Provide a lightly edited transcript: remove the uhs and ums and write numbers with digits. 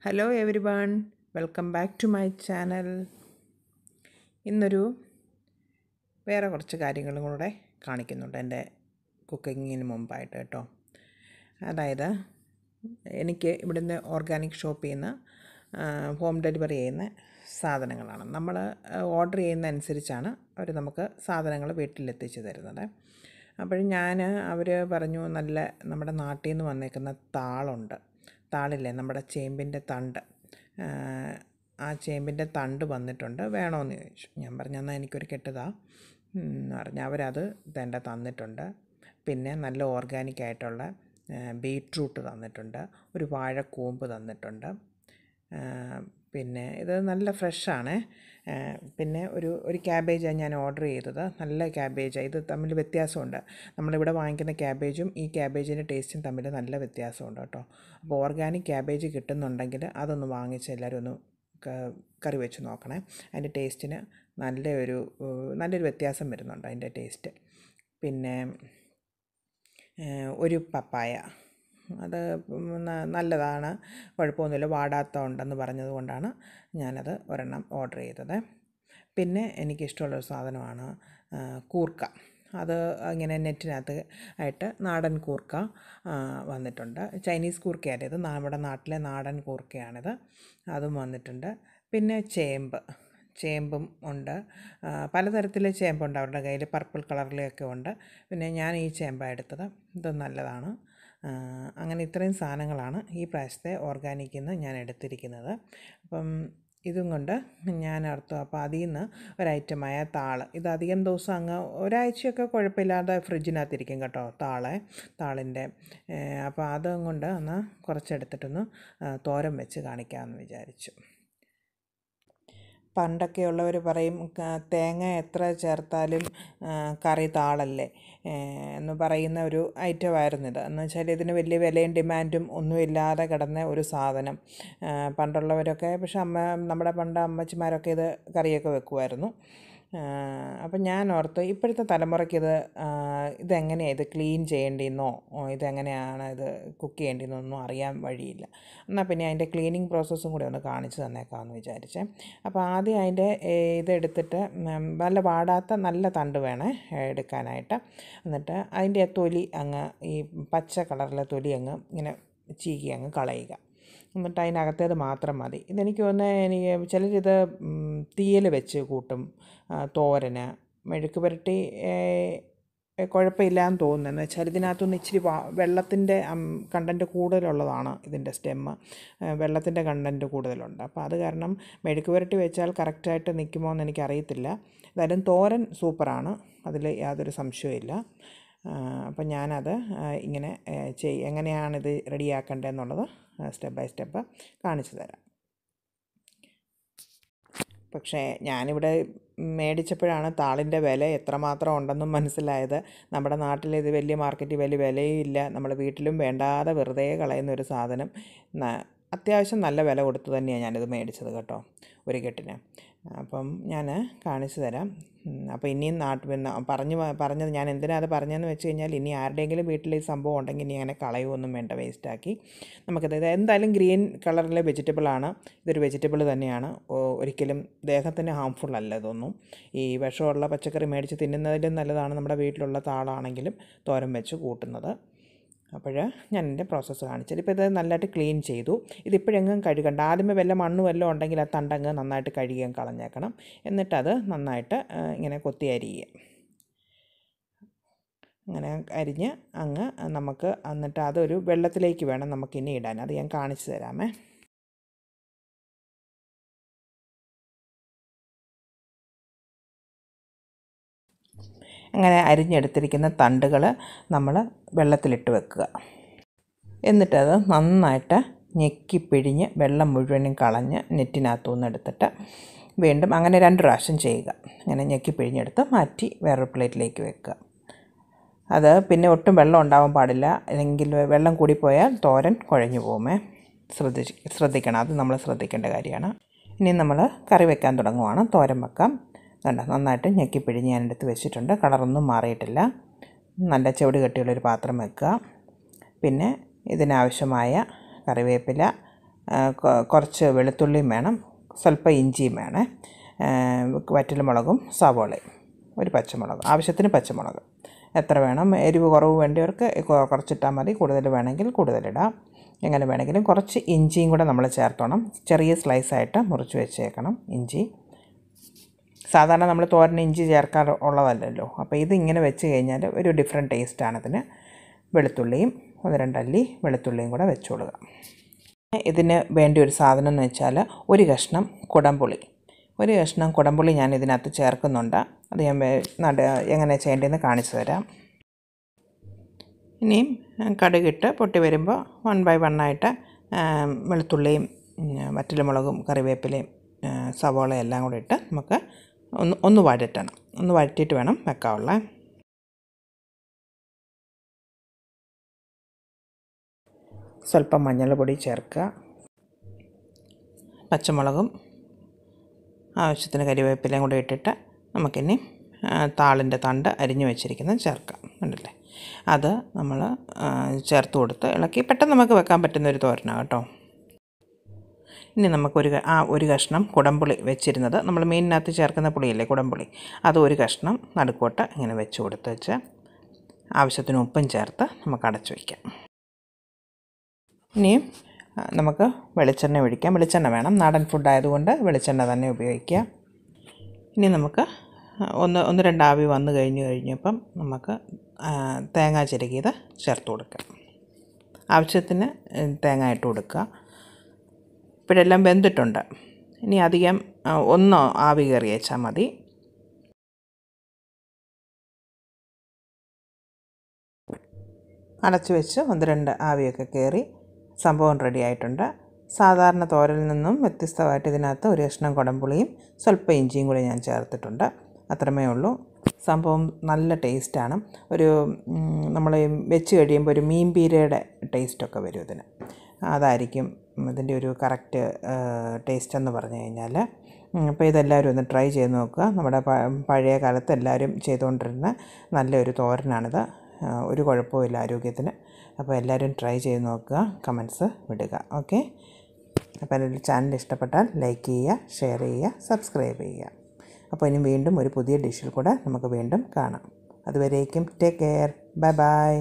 Hello everyone, welcome back to my channel. ഇന്നൊരു വേറെ കുറച്ച് കാര്യങ്ങളും കൂടെ കാണിക്കുന്നുണ്ട് എൻ്റെ കുക്കിങ്ങിന് മുമ്പായിട്ട് കേട്ടോ. അതായത് എനിക്ക് ഇവിടുന്ന് ഓർഗാനിക് ഷോപ്പിൽ നിന്ന് ഹോം ഡെലിവറി ചെയ്യുന്ന സാധനങ്ങളാണ്. നമ്മൾ ഓർഡർ ചെയ്യുന്ന അനുസരിച്ചാണ് അവർ നമുക്ക് സാധനങ്ങൾ വീട്ടിലെത്തിച്ച് തരുന്നത്. അപ്പോൾ അവർ പറഞ്ഞു നല്ല നമ്മുടെ നാട്ടിൽ നിന്ന് വന്നേക്കുന്ന താളുണ്ട്. താളില്ലേ, നമ്മുടെ ചേമ്പിൻ്റെ തണ്ട്, ആ ചേമ്പിൻ്റെ തണ്ട് വന്നിട്ടുണ്ട്, വേണമെന്ന് ചോദിച്ചു. ഞാൻ പറഞ്ഞു എന്നാൽ എനിക്കൊരു കെട്ടതാ എന്ന് പറഞ്ഞു. അവരത് തന്നിട്ടുണ്ട്. പിന്നെ നല്ല ഓർഗാനിക്കായിട്ടുള്ള ബീട്രൂട്ട് തന്നിട്ടുണ്ട്, ഒരു വാഴക്കൂമ്പ് തന്നിട്ടുണ്ട്. പിന്നെ ഇത് നല്ല ഫ്രഷാണ്. പിന്നെ ഒരു ക്യാബേജാണ് ഞാൻ ഓർഡർ ചെയ്തത്. നല്ല ക്യാബേജാണ്. ഇത് തമ്മിൽ വ്യത്യാസമുണ്ട്. നമ്മളിവിടെ വാങ്ങിക്കുന്ന ക്യാബേജും ഈ ക്യാബേജിൻ്റെ ടേസ്റ്റും തമ്മിൽ നല്ല വ്യത്യാസമുണ്ട് കേട്ടോ. അപ്പോൾ ഓർഗാനിക് ക്യാബേജ് കിട്ടുന്നുണ്ടെങ്കിൽ അതൊന്ന് വാങ്ങിച്ച് എല്ലാവരും ഒന്ന് കറി വെച്ച് നോക്കണേ. അതിൻ്റെ ടേസ്റ്റിന് നല്ലൊരു വ്യത്യാസം വരുന്നുണ്ട് അതിൻ്റെ ടേസ്റ്റ്. പിന്നെ ഒരു പപ്പായ, അത് നല്ലതാണ്, കുഴപ്പമൊന്നുമില്ല, വാടാത്ത ഉണ്ടെന്ന് പറഞ്ഞതുകൊണ്ടാണ് ഞാനത് ഒരെണ്ണം ഓർഡർ ചെയ്തത്. പിന്നെ എനിക്കിഷ്ടമുള്ളൊരു സാധനമാണ് കൂർക്ക. അത് ഇങ്ങനെ നെറ്റിനകത്ത് ആയിട്ട് നാടൻ കൂർക്ക വന്നിട്ടുണ്ട്. ചൈനീസ് കൂർക്കയല്ല ഇത്, നമ്മുടെ നാട്ടിലെ നാടൻ കൂർക്കയാണിത്. അതും വന്നിട്ടുണ്ട്. പിന്നെ ചേമ്പും ഉണ്ട്. പലതരത്തിലെ ചേമ്പുണ്ട് അവരുടെ കയ്യിൽ, പർപ്പിൾ കളറിലൊക്കെ ഉണ്ട്. പിന്നെ ഞാൻ ഈ ചേമ്പാണ് എടുത്തത്. ഇത് നല്ലതാണ്. അങ്ങനെ ഇത്രയും സാധനങ്ങളാണ് ഈ പ്രാവശ്യത്തെ ഓർഗാനിക്കിൽ നിന്ന് ഞാൻ എടുത്തിരിക്കുന്നത്. അപ്പം ഇതും കൊണ്ട് ഞാൻ ഓർത്തു, അപ്പോൾ അതിൽ നിന്ന് ഒരൈറ്റമായ താള്, ഇത് അധികം ദിവസം അങ്ങ് ഒരാഴ്ചയൊക്കെ കുഴപ്പമില്ലാതെ ഫ്രിഡ്ജിനകത്തിരിക്കും കേട്ടോ താളിൻ്റെ. അപ്പോൾ അതും കൊണ്ട് ഒന്ന് കുറച്ചെടുത്തിട്ടൊന്ന് തോരൻ വെച്ച് കാണിക്കാമെന്ന് വിചാരിച്ചു. പണ്ടൊക്കെ ഉള്ളവർ പറയും തേങ്ങ എത്ര ചേർത്താലും കറി താളല്ലേ എന്ന് പറയുന്ന ഒരു ഐറ്റമായിരുന്നിത്. എന്ന് വെച്ചാൽ ഇതിന് വലിയ വിലയും ഡിമാൻഡും ഒന്നുമില്ലാതെ കിടന്ന ഒരു സാധനം. പണ്ടുള്ളവരൊക്കെ, പക്ഷെ നമ്മുടെ അമ്മച്ചിമാരൊക്കെ ഇത് കറിയൊക്കെ വെക്കുമായിരുന്നു. അപ്പം ഞാൻ ഓർത്ത് ഇപ്പോഴത്തെ തലമുറയ്ക്ക് ഇതെങ്ങനെയാണ് ഇത് ക്ലീൻ ചെയ്യേണ്ടിയെന്നോ ഇതെങ്ങനെയാണ് ഇത് കുക്ക് ചെയ്യേണ്ടിയെന്നൊന്നും അറിയാൻ വഴിയില്ല. എന്നാൽ പിന്നെ അതിൻ്റെ ക്ലീനിങ് പ്രോസസ്സും കൂടി ഒന്ന് കാണിച്ചു തന്നേക്കാമെന്ന് വിചാരിച്ചേ. അപ്പോൾ ആദ്യം അതിൻ്റെ ഇതെടുത്തിട്ട് നല്ല വാടാത്ത നല്ല തണ്ട് വേണേ എടുക്കാനായിട്ട്. എന്നിട്ട് അതിൻ്റെ തൊലി ഈ പച്ച കളറിലെ തൊലി ഇങ്ങനെ ചീകി കളയുക. എന്നിട്ട് അതിനകത്തേത് മാത്രം മതി. ഇതെനിക്ക് തോന്നുന്നത് ചിലരിത് തീയൽ വെച്ച് കൂട്ടും, തോരന്, മെഴുക്ക് പുരട്ടി കുഴപ്പമില്ലാന്ന് തോന്നുന്നു. എന്ന് വെച്ചാൽ ഇതിനകത്തുനിന്ന് ഇച്ചിരി വെള്ളത്തിൻ്റെ കണ്ടൻറ്റ് കൂടുതലുള്ളതാണ് ഇതിൻ്റെ സ്റ്റെമ്മ്. വെള്ളത്തിൻ്റെ കണ്ടൻറ്റ് കൂടുതലുണ്ട്. അപ്പോൾ അത് കാരണം മെഴുക്ക് പുരട്ടി വെച്ചാൽ കറക്റ്റായിട്ട് നിൽക്കുമോ എന്ന് എനിക്കറിയത്തില്ല. എന്തായാലും തോരൻ സൂപ്പറാണ്, അതിൽ യാതൊരു സംശയവുമില്ല. അപ്പം ഞാനത് ഇങ്ങനെ എങ്ങനെയാണിത് റെഡിയാക്കേണ്ടതെന്നുള്ളത് സ്റ്റെപ്പ് ബൈ സ്റ്റെപ്പ് കാണിച്ചു തരാം. പക്ഷേ ഞാനിവിടെ മേടിച്ചപ്പോഴാണ് താളിൻ്റെ വില എത്രമാത്രം ഉണ്ടെന്നും മനസ്സിലായത്. നമ്മുടെ നാട്ടിൽ ഇത് വലിയ മാർക്കറ്റിൽ വലിയ വിലയും ഇല്ല. നമ്മൾ വീട്ടിലും വേണ്ടാതെ വെറുതെ കളയുന്ന ഒരു സാധനം. അത്യാവശ്യം നല്ല വില കൊടുത്ത് തന്നെയാണ് ഞാനിത് മേടിച്ചത് കേട്ടോ, ഒരു കെട്ടിന്. അപ്പം ഞാൻ കാണിച്ചു തരാം. അപ്പോൾ ഇനിയും പറഞ്ഞത് ഞാൻ എന്തിനാണ് അത് പറഞ്ഞതെന്ന് വെച്ച് കഴിഞ്ഞാൽ, ഇനി ആരുടെയെങ്കിലും വീട്ടിൽ ഈ സംഭവം ഉണ്ടെങ്കിൽ ഇനി അങ്ങനെ കളയുമൊന്നും വേണ്ട, വേസ്റ്റാക്കി നമുക്കിത് എന്തായാലും ഗ്രീൻ കളറിലെ വെജിറ്റബിളാണ്. ഇതൊരു വെജിറ്റബിൾ തന്നെയാണ്, ഒരിക്കലും ദേഹത്തിന് ഹാംഫുൾ അല്ല ഇതൊന്നും. ഈ വിഷമുള്ള പച്ചക്കറി മേടിച്ച് തിന്നുന്നതിലും നല്ലതാണ് നമ്മുടെ വീട്ടിലുള്ള താളാണെങ്കിലും തോരൻ വെച്ച് കൂട്ടുന്നത്. അപ്പോൾ ഞാൻ എൻ്റെ പ്രോസസ്സ് കാണിച്ചത്. ഇപ്പോൾ ഇത് നല്ലതായിട്ട് ക്ലീൻ ചെയ്തു. ഇതിപ്പോഴെങ്ങും കഴുകണ്ട. ആദ്യമേ വല്ല മണ്ണ് വല്ലതും ഉണ്ടെങ്കിൽ ആ തണ്ടങ്ങ് നന്നായിട്ട് കഴുകിയും കളഞ്ഞേക്കണം. എന്നിട്ടത് നന്നായിട്ട് ഇങ്ങനെ കൊത്തി അരിയുക. അങ്ങനെ അരിഞ്ഞ് നമുക്ക് എന്നിട്ട് അതൊരു വെള്ളത്തിലേക്ക് വേണം നമുക്കിനി ഇടാൻ. അത് ഞാൻ കാണിച്ചു തരാമേ. അങ്ങനെ അരിഞ്ഞെടുത്തിരിക്കുന്ന തണ്ടുകൾ നമ്മൾ വെള്ളത്തിലിട്ട് വെക്കുക. എന്നിട്ടത് നന്നായിട്ട് ഞെക്കി പിഴിഞ്ഞ് വെള്ളം മുഴുവനും കളഞ്ഞ് നെറ്റിനകത്തുനിന്ന് എടുത്തിട്ട് വീണ്ടും അങ്ങനെ 2 പ്രാവശ്യം ചെയ്യുക. അങ്ങനെ ഞെക്കി പിഴിഞ്ഞെടുത്ത് മാറ്റി വേറൊരു പ്ലേറ്റിലേക്ക് വെക്കുക. അത് പിന്നെ ഒട്ടും വെള്ളം ഉണ്ടാവാൻ പാടില്ല, അല്ലെങ്കിൽ വെള്ളം കൂടിപ്പോയാൽ തോരൻ കുഴഞ്ഞു പോകുമേ. ശ്രദ്ധിക്കണം, അത് നമ്മൾ ശ്രദ്ധിക്കേണ്ട കാര്യമാണ്. ഇനി നമ്മൾ കറി വെക്കാൻ തുടങ്ങുവാണ്. തോരൻ വെക്കാം. നന്നായിട്ട് ഞെക്കി പിഴിഞ്ഞ് ഞാൻ എടുത്ത് വെച്ചിട്ടുണ്ട്. കളറൊന്നും മാറിയിട്ടില്ല. നല്ല ചുവട് കെട്ടിയുള്ളൊരു പാത്രം വെക്കുക. പിന്നെ ഇതിനാവശ്യമായ കറിവേപ്പില, കുറച്ച് വെളുത്തുള്ളിയും വേണം, സ്വല്പം ഇഞ്ചിയും വേണേ, വറ്റൽമുളകും സവോളയും, ഒരു പച്ചമുളക്, ആവശ്യത്തിന് പച്ചമുളക്. എത്ര വേണം, എരിവ് കുറവ് വേണ്ടിയവർക്ക് കുറച്ചിട്ടാൽ മതി, കൂടുതൽ വേണമെങ്കിൽ കൂടുതലിടാം. എങ്ങനെ വേണമെങ്കിലും. കുറച്ച് ഇഞ്ചിയും കൂടെ നമ്മൾ ചേർത്തോണം, ചെറിയ സ്ലൈസായിട്ട് മുറിച്ച് വെച്ചേക്കണം ഇഞ്ചി. സാധാരണ നമ്മൾ തോരന് ഇഞ്ചി ചേർക്കാറുള്ളതല്ലല്ലോ, അപ്പോൾ ഇതിങ്ങനെ വെച്ച് കഴിഞ്ഞാൽ ഒരു ഡിഫറെൻറ്റ് ടേസ്റ്റാണ് അതിന്. വെളുത്തുള്ളിയും 1-2 അല്ലി വെളുത്തുള്ളിയും കൂടെ വെച്ചുകൊള്ളുക. ഇതിന് വേണ്ട ഒരു സാധനം എന്ന് വെച്ചാൽ ഒരു കഷ്ണം കുടംപുളി ഞാൻ ഇതിനകത്ത് ചേർക്കുന്നുണ്ട്. അത് ഞാൻ എങ്ങനെ ചെയ്യേണ്ടതെന്ന് കാണിച്ചു തരാം. ഇനിയും കടുകിട്ട് പൊട്ടി വരുമ്പോൾ 1 by 1 ആയിട്ട് വെളുത്തുള്ളിയും വറ്റൽമുളകും കറിവേപ്പിലയും സവോളയും എല്ലാം കൂടെ ഇട്ട് നമുക്ക് ഒന്ന് വഴറ്റണം. ഒന്ന് വഴറ്റിയിട്ട് വേണം വെക്കാവുള്ള. സ്വല്പം മഞ്ഞൾപ്പൊടി ചേർക്കുക, പച്ചമുളകും ആവശ്യത്തിന് കറിവേപ്പിലയും കൂടെ ഇട്ടിട്ട് നമുക്കിനി താളിൻ്റെ തണ്ട് അരിഞ്ഞു വെച്ചിരിക്കുന്നത് ചേർക്കാം. ഉണ്ടല്ലേ, അത് നമ്മൾ ചേർത്ത് കൊടുത്ത് ഇളക്കി പെട്ടെന്ന് നമുക്ക് വെക്കാൻ പറ്റുന്നൊരു തോരനാണ് കേട്ടോ. ഇനി ഒരു കഷ്ണം കുടംപുളി വെച്ചിരുന്നത്, നമ്മൾ മീനിനകത്ത് ചേർക്കുന്ന പുളിയല്ലേ കുടംപുളി, അത് ഒരു കഷ്ണം നടുക്കോട്ട് ഇങ്ങനെ വെച്ച് കൊടുത്ത് ആവശ്യത്തിന് ഉപ്പും ചേർത്ത് നമുക്ക് അടച്ചു വയ്ക്കാം. ഇനിയും നമുക്ക് വെളിച്ചെണ്ണ ഒഴിക്കാം. വെളിച്ചെണ്ണ വേണം, നാടൻ ഫുഡായതുകൊണ്ട് വെളിച്ചെണ്ണ തന്നെ ഉപയോഗിക്കുക. ഇനി നമുക്ക് 1-2 ആവി വന്നു കഴിഞ്ഞപ്പം നമുക്ക് തേങ്ങ ചിരകിയത് ചേർത്ത് കൊടുക്കാം. ആവശ്യത്തിന് തേങ്ങ ഇട്ട് കൊടുക്കുക. ഇപ്പോഴെല്ലാം വെന്തിട്ടുണ്ട്. ഇനി അധികം ഒന്ന് ആവി കയറി വെച്ചാൽ മതി. അടച്ചു വെച്ച് 1-2 ആവിയൊക്കെ കയറി സംഭവം റെഡി ആയിട്ടുണ്ട്. സാധാരണ തോരനിൽ നിന്നും വ്യത്യസ്തമായിട്ട് ഇതിനകത്ത് ഒരു കഷ്ണം കുടംപുളിയും സ്വല്പം ഇഞ്ചിയും കൂടി ഞാൻ ചേർത്തിട്ടുണ്ട്. അത്രമേ ഉള്ളൂ. സംഭവം നല്ല ടേസ്റ്റാണ്. നമ്മൾ വെച്ച് കഴിയുമ്പോൾ ഒരു മീൻ പീരയുടെ ടേസ്റ്റൊക്കെ വരും ഇതിന്. അതായിരിക്കും ഇതിൻ്റെ ഒരു കറക്റ്റ് ടേസ്റ്റ് എന്ന് പറഞ്ഞു കഴിഞ്ഞാൽ. അപ്പോൾ ഇതെല്ലാവരും ഒന്ന് ട്രൈ ചെയ്ത് നോക്കുക. നമ്മുടെ പഴയ കാലത്ത് എല്ലാവരും ചെയ്തുകൊണ്ടിരുന്ന നല്ലൊരു തോരനാണിത്. ഒരു കുഴപ്പമില്ല ആരോഗ്യത്തിന്. അപ്പോൾ എല്ലാവരും ട്രൈ ചെയ്ത് നോക്കുക, കമൻറ്റ്സ് വിടുക. ഓക്കെ, അപ്പോൾ എൻ്റെ ചാനൽ ഇഷ്ടപ്പെട്ടാൽ ലൈക്ക് ചെയ്യുക, ഷെയർ ചെയ്യുക, സബ്സ്ക്രൈബ് ചെയ്യുക. അപ്പോൾ ഇനി വീണ്ടും ഒരു പുതിയ ഡിഷിൽ കൂടെ നമുക്ക് വീണ്ടും കാണാം. അതുവരേക്കും ടേക്ക് കെയർ, ബൈ ബൈ.